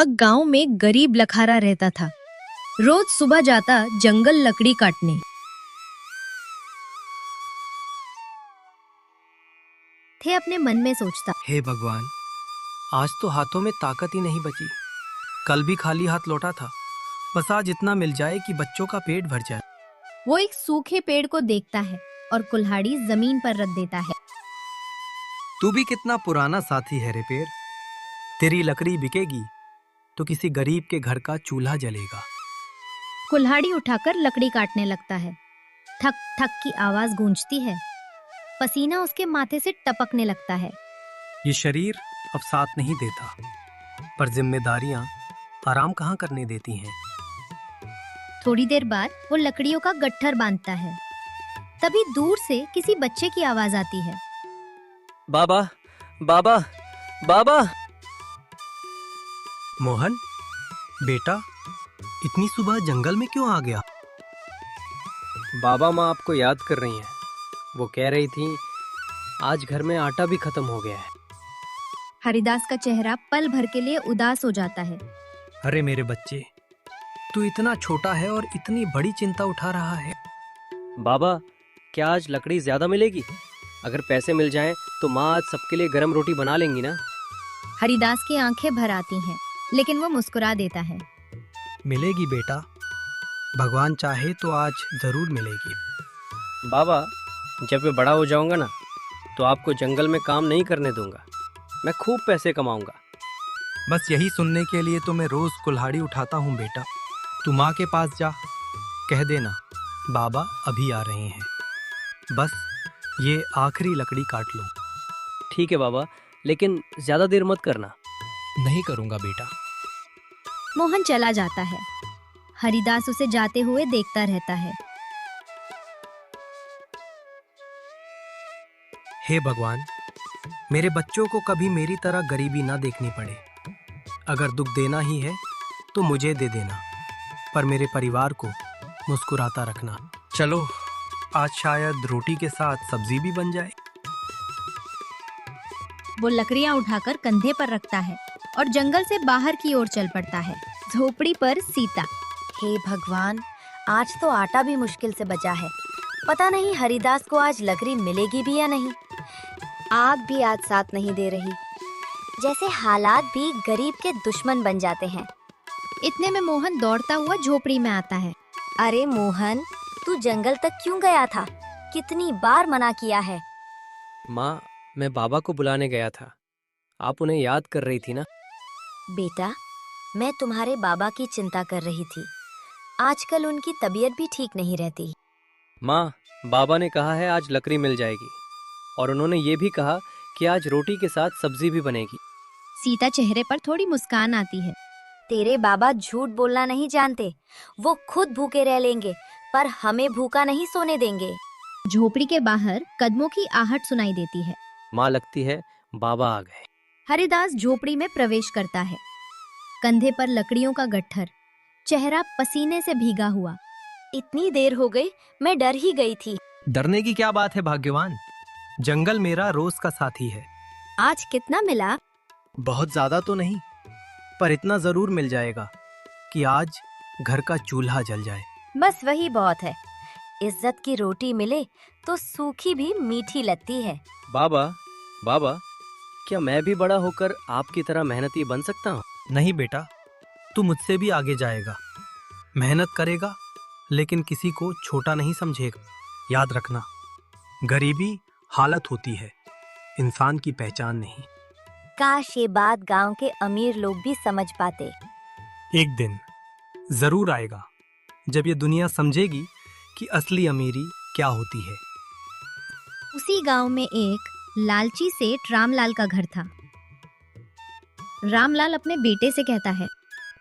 एक गांव में गरीब लखारा रहता था। रोज सुबह जाता जंगल लकड़ी काटने। थे अपने मन में सोचता, हे भगवान, आज तो हाथों में ताकत ही नहीं बची। कल भी खाली हाथ लौटा था। बस आज इतना मिल जाए कि बच्चों का पेट भर जाए। वो एक सूखे पेड़ को देखता है और कुल्हाड़ी जमीन पर रख देता है। तू भी कितना पुराना साथी है रे पेड़। तेरी लकड़ी बिकेगी तो किसी गरीब के घर का चूल्हा जलेगा। कुल्हाड़ी उठाकर लकड़ी काटने लगता है। ठक ठक की आवाज गूंजती है। पसीना उसके माथे से टपकने लगता है। ये शरीर अब साथ नहीं देता, पर जिम्मेदारियां आराम कहाँ करने देती हैं। थोड़ी देर बाद वो लकड़ियों का गट्ठर बांधता है। तभी दूर से किसी बच्चे की आवाज आती है। बाबा, बाबा, बाबा। मोहन, बेटा, इतनी सुबह जंगल में क्यों आ गया? बाबा माँ आपको याद कर रही हैं। वो कह रही थी आज घर में आटा भी खत्म हो गया है। हरिदास का चेहरा पल भर के लिए उदास हो जाता है। अरे मेरे बच्चे, तू इतना छोटा है और इतनी बड़ी चिंता उठा रहा है। बाबा, क्या आज लकड़ी ज्यादा मिलेगी? अगर पैसे मिल जाएं तो माँ आज सबके लिए गरम रोटी बना लेंगी ना? हरिदास की आंखें भर आती हैं, लेकिन वो मुस्कुरा देता है। मिलेगी बेटा, भगवान चाहे तो आज जरूर मिलेगी। बाबा, जब मैं बड़ा हो जाऊंगा ना, तो आपको जंगल में काम नहीं करने दूंगा। मैं खूब पैसे कमाऊंगा। बस यही सुनने के लिए तो मैं रोज कुल्हाड़ी उठाता हूँ बेटा। तू माँ के पास जा, कह देना बाबा अभी आ रहे हैं। बस ये आखिरी लकड़ी काट लो। ठीक है बाबा, लेकिन ज्यादा देर मत करना। नहीं करूंगा बेटा। मोहन चला जाता है। हरिदास उसे जाते हुए देखता रहता है। हे भगवान, मेरे बच्चों को कभी मेरी तरह गरीबी ना देखनी पड़े। अगर दुख देना ही है तो मुझे दे देना, पर मेरे परिवार को मुस्कुराता रखना। चलो, आज शायद रोटी के साथ सब्जी भी बन जाए। वो लकड़ियां उठाकर कंधे पर रखता है और जंगल से बाहर की ओर चल पड़ता है। झोपड़ी पर सीता। हे भगवान, आज तो आटा भी मुश्किल से बचा है। पता नहीं हरिदास को आज लकड़ी मिलेगी भी या नहीं। आग भी आज साथ नहीं दे रही। जैसे हालात भी गरीब के दुश्मन बन जाते हैं। इतने में मोहन दौड़ता हुआ झोपड़ी में आता है। अरे मोहन, तू जंगल तक क्यों गया था? कितनी बार मना किया है। माँ, मैं बाबा को बुलाने गया था। आप उन्हें याद कर रही थी ना? बेटा, मैं तुम्हारे बाबा की चिंता कर रही थी। आजकल उनकी तबीयत भी ठीक नहीं रहती। माँ, बाबा ने कहा है आज लकड़ी मिल जाएगी, और उन्होंने ये भी कहा कि आज रोटी के साथ सब्जी भी बनेगी। सीता चेहरे पर थोड़ी मुस्कान आती है। तेरे बाबा झूठ बोलना नहीं जानते। वो खुद भूखे रह लेंगे, पर हमें भूखा नहीं सोने देंगे। झोपड़ी के बाहर कदमों की आहट सुनाई देती है। माँ, लगती है बाबा आ गए। हरिदास झोपड़ी में प्रवेश करता है। कंधे पर लकड़ियों का गट्ठर, चेहरा पसीने से भीगा हुआ। इतनी देर हो गई, मैं डर ही गई थी। डरने की क्या बात है भाग्यवान, जंगल मेरा रोज का साथी है। आज कितना मिला? बहुत ज्यादा तो नहीं, पर इतना जरूर मिल जाएगा कि आज घर का चूल्हा जल जाए। बस वही बहुत है। इज्जत की रोटी मिले तो सूखी भी मीठी लगती है। बाबा, बाबा, क्या मैं भी बड़ा होकर आपकी तरह मेहनती बन सकता हूँ? नहीं बेटा, तू मुझसे भी आगे जाएगा। मेहनत करेगा, लेकिन किसी को छोटा नहीं समझेगा। याद रखना, गरीबी हालत होती है, इंसान की पहचान नहीं। काश ये बात गांव के अमीर लोग भी समझ पाते। एक दिन जरूर आएगा जब ये दुनिया समझेगी कि असली अमीरी क्या होती है। उसी गांव में एक लालची सेठ रामलाल का घर था। रामलाल अपने बेटे से कहता है,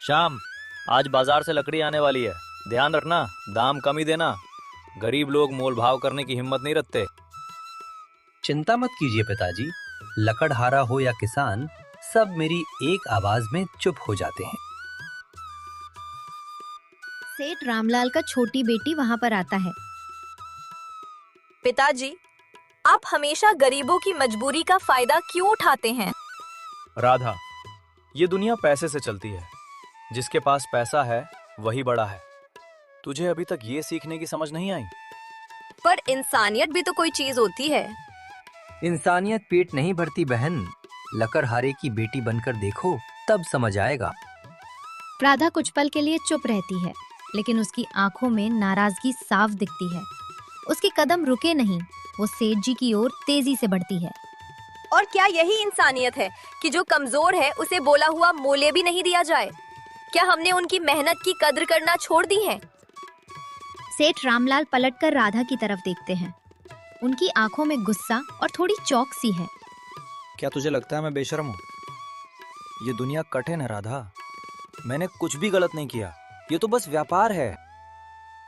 श्याम, आज बाजार से लकड़ी आने वाली है। ध्यान रखना, दाम कम ही देना। गरीब लोग मोल भाव करने की हिम्मत नहीं रखते। चिंता मत कीजिए पिताजी, लकड़हारा हो या किसान, सब मेरी एक आवाज में चुप हो जाते हैं। सेठ रामलाल का छोटी बेटी वहां पर आता है। पिताजी, आप हमेशा गरीबों की मजबूरी का फायदा क्यों उठाते हैं? राधा, ये दुनिया पैसे से चलती है। जिसके पास पैसा है वही बड़ा है। तुझे अभी तक ये सीखने की समझ नहीं आई? पर इंसानियत भी तो कोई चीज होती है। इंसानियत पेट नहीं भरती बहन, लकड़हारे की बेटी बनकर देखो, तब समझ आएगा। राधा कुछ पल के लिए चुप रहती है, लेकिन उसकी आंखों में नाराजगी साफ दिखती है। उसके कदम रुके नहीं, वो सेठ जी की ओर तेजी से बढ़ती है। और क्या यही इंसानियत है कि जो कमजोर है उसे बोला हुआ मूल्य भी नहीं दिया जाए? क्या हमने उनकी मेहनत की कद्र करना छोड़ दी है? सेठ रामलाल पलटकर राधा की तरफ देखते हैं। उनकी आंखों में गुस्सा और थोड़ी चौकसी है। क्या तुझे लगता है मैं बेशर्म हूँ? ये दुनिया कठिन है राधा। मैंने कुछ भी गलत नहीं किया। ये तो बस व्यापार है।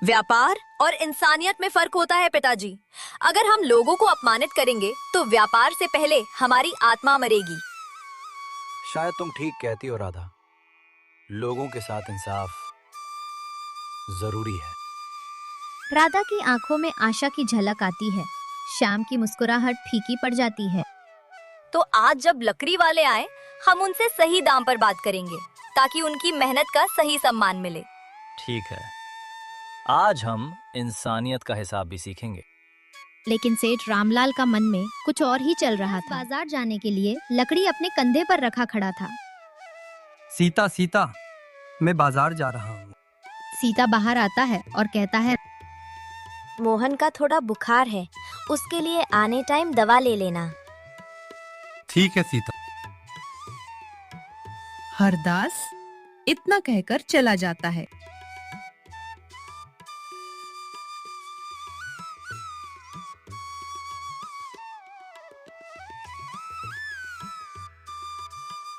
व्यापार और इंसानियत में फर्क होता है पिताजी। अगर हम लोगों को अपमानित करेंगे तो व्यापार से पहले हमारी आत्मा मरेगी। शायद तुम ठीक कहती हो राधा। लोगों के साथ इंसाफ जरूरी है। राधा की आंखों में आशा की झलक आती है। श्याम की मुस्कुराहट फीकी पड़ जाती है। तो आज जब लकड़ी वाले आए, हम उनसे सही दाम पर बात करेंगे ताकि उनकी मेहनत का सही सम्मान मिले। ठीक है, आज हम इंसानियत का हिसाब भी सीखेंगे। लेकिन सेठ रामलाल का मन में कुछ और ही चल रहा था। बाजार जाने के लिए लकड़ी अपने कंधे पर रखा खड़ा था। सीता सीता, मैं बाजार जा रहा हूँ। सीता बाहर आता है और कहता है, मोहन का थोड़ा बुखार है, उसके लिए आने टाइम दवा ले लेना। ठीक है सीता। हरदास इतना कहकर चला जाता है।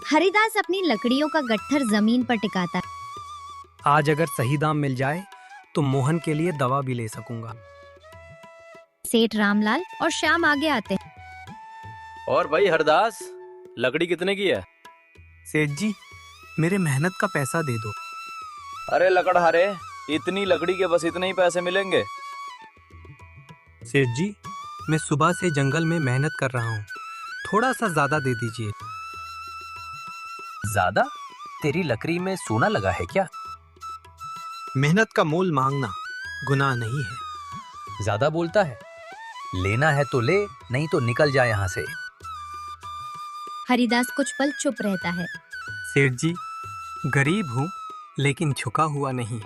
हरिदास अपनी लकड़ियों का गट्ठर जमीन पर टिकाता है। आज अगर सही दाम मिल जाए तो मोहन के लिए दवा भी ले सकूंगा। सेठ रामलाल और श्याम आगे आते हैं। और भाई हरदास, लकड़ी कितने की है? सेठ जी, मेरे मेहनत का पैसा दे दो। अरे लकड़हारे, इतनी लकड़ी के बस इतने ही पैसे मिलेंगे? सेठ जी, मैं सुबह से जंगल में मेहनत कर रहा हूँ, थोड़ा सा ज्यादा दे दीजिए। ज्यादा? तेरी लकड़ी में सोना लगा है क्या? मेहनत का मोल मांगना गुनाह नहीं है। ज्यादा बोलता है। लेना है तो ले, नहीं तो निकल जा यहाँ से। हरिदास कुछ पल चुप रहता है। सेठ जी, गरीब हूँ लेकिन झुका हुआ नहीं।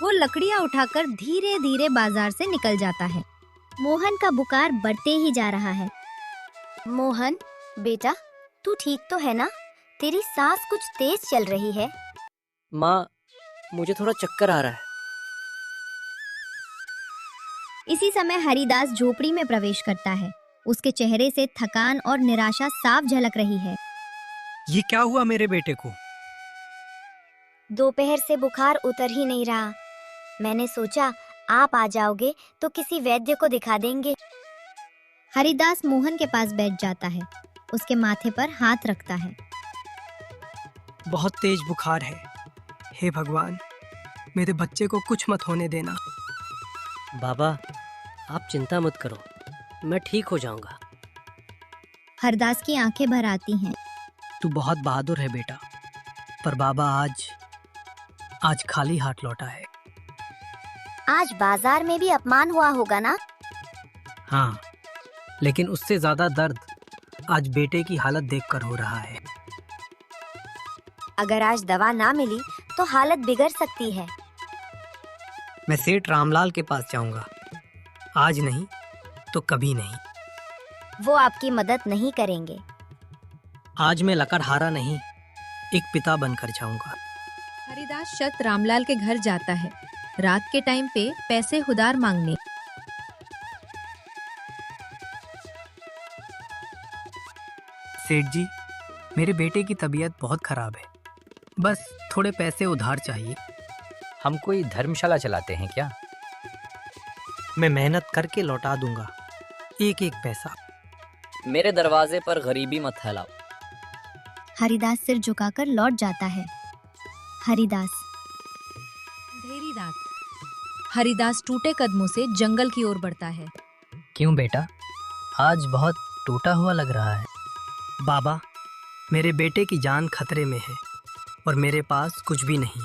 वो लकड़ियां उठाकर धीरे धीरे बाजार से निकल जाता है। मोहन का बुखार बढ़ते ही जा रहा है। मोहन बेटा, तू ठीक तो है ना? तेरी सांस कुछ तेज चल रही है। माँ, मुझे थोड़ा चक्कर आ रहा है। इसी समय हरिदास झोपड़ी में प्रवेश करता है। उसके चेहरे से थकान और निराशा साफ झलक रही है। ये क्या हुआ मेरे बेटे को? दोपहर से बुखार उतर ही नहीं रहा। मैंने सोचा आप आ जाओगे तो किसी वैद्य को दिखा देंगे। हरिदास मोहन के पास बैठ जाता है। उसके माथे पर हाथ रखता है। बहुत तेज बुखार है। हे भगवान, मेरे बच्चे को कुछ मत होने देना। बाबा, आप चिंता मत करो, मैं ठीक हो जाऊंगा। हरदास की आंखें भर आती हैं। तू बहुत बहादुर है बेटा, पर बाबा आज खाली हाथ लौटा है। आज बाजार में भी अपमान हुआ होगा ना? हाँ, लेकिन उससे ज्यादा दर्द आज बेटे की हालत देखकर हो रहा है। अगर आज दवा ना मिली तो हालत बिगड़ सकती है। मैं सेठ रामलाल के पास जाऊंगा। आज नहीं तो कभी नहीं। वो आपकी मदद नहीं करेंगे। आज मैं लकड़हारा नहीं, एक पिता बनकर जाऊंगा। हरिदास शत रामलाल के घर जाता है, रात के टाइम पे पैसे उधार मांगने। सेठ जी, मेरे बेटे की तबीयत बहुत खराब है, बस थोड़े पैसे उधार चाहिए। हम कोई धर्मशाला चलाते हैं क्या? मैं मेहनत करके लौटा दूंगा, एक एक पैसा। मेरे दरवाजे पर गरीबी मत फैलाओ। हरिदास सिर झुकाकर लौट जाता है। हरिदास। अंधेरी रात। हरिदास टूटे कदमों से जंगल की ओर बढ़ता है। क्यों बेटा, आज बहुत टूटा हुआ लग रहा है। बाबा, मेरे बेटे की जान खतरे में है। और मेरे पास कुछ भी नहीं।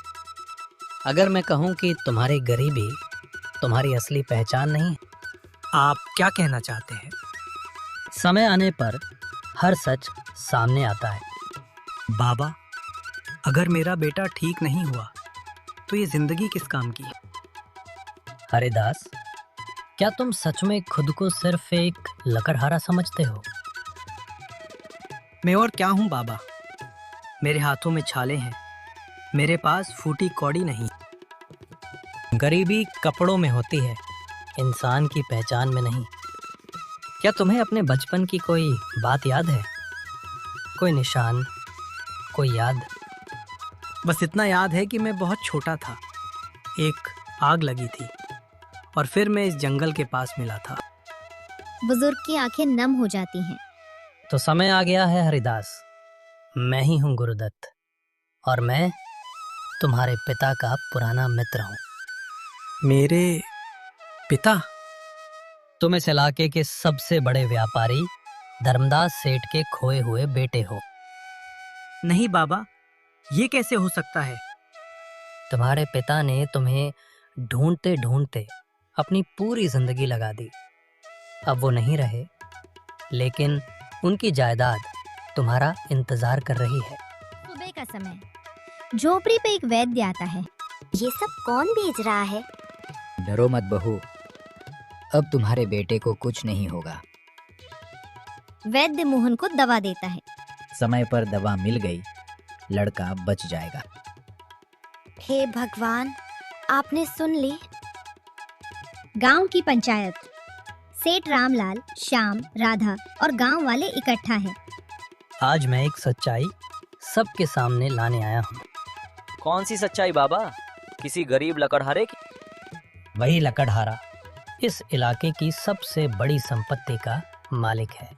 अगर मैं कहूँ कि तुम्हारी गरीबी तुम्हारी असली पहचान नहीं है, आप क्या कहना चाहते हैं? समय आने पर हर सच सामने आता है। बाबा, अगर मेरा बेटा ठीक नहीं हुआ तो ये जिंदगी किस काम की? हरिदास, क्या तुम सच में खुद को सिर्फ एक लकड़हारा समझते हो? मैं और क्या हूँ बाबा? मेरे हाथों में छाले हैं, मेरे पास फूटी कौड़ी नहीं। गरीबी कपड़ों में होती है, इंसान की पहचान में नहीं। क्या तुम्हें अपने बचपन की कोई बात याद है? कोई निशान, कोई याद? बस इतना याद है कि मैं बहुत छोटा था, एक आग लगी थी और फिर मैं इस जंगल के पास मिला था। बुजुर्ग की आंखें नम हो जाती हैं। तो समय आ गया है हरिदास। मैं ही हूँ गुरुदत्त और मैं तुम्हारे पिता का पुराना मित्र हूँ। मेरे पिता? तुम इस इलाके के सबसे बड़े व्यापारी धर्मदास सेठ के खोए हुए बेटे हो। नहीं बाबा, ये कैसे हो सकता है? तुम्हारे पिता ने तुम्हें ढूंढते ढूंढते अपनी पूरी जिंदगी लगा दी। अब वो नहीं रहे, लेकिन उनकी जायदाद तुम्हारा इंतजार कर रही है। सुबह का समय, झोपड़ी पे एक वैद्य आता है। ये सब कौन भेज रहा है? डरो मत बहू, अब तुम्हारे बेटे को कुछ नहीं होगा। वैद्य मोहन को दवा देता है। समय पर दवा मिल गई, लड़का बच जाएगा। हे भगवान, आपने सुन ली। गांव की पंचायत। सेठ रामलाल, श्याम, राधा और गांव वाले इकट्ठा हैं। आज मैं एक सच्चाई सबके सामने लाने आया हूँ। कौन सी सच्चाई बाबा? किसी गरीब लकड़हारे की? वही लकड़हारा इस इलाके की सबसे बड़ी संपत्ति का मालिक है।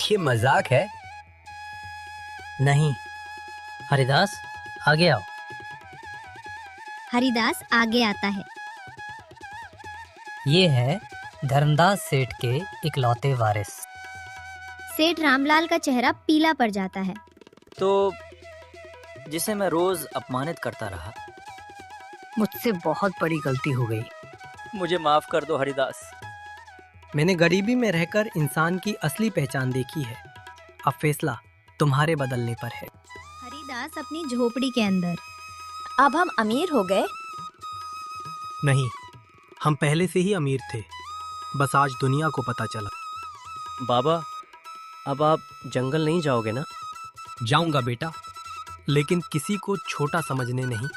ये मजाक है? नहीं। हरिदास, आगे आओ। हरिदास आगे आता है। ये है धर्मदास सेठ के इकलौते वारिस। सेठ रामलाल का चेहरा पीला पड़ जाता है। तो जिसे मैं रोज अपमानित करता रहा, मुझसे बहुत बड़ी गलती हो गई। मुझे माफ कर दो हरिदास। मैंने गरीबी में रहकर इंसान की असली पहचान देखी है। अब फैसला तुम्हारे बदलने पर है। हरिदास अपनी झोपड़ी के अंदर। अब हम अमीर हो गए? नहीं, हम पहले से ही अमीर थे, बस आज दुनिया को पता चला। बाबा, अब आप जंगल नहीं जाओगे ना? जाऊंगा बेटा। लेकिन किसी को छोटा समझने नहीं।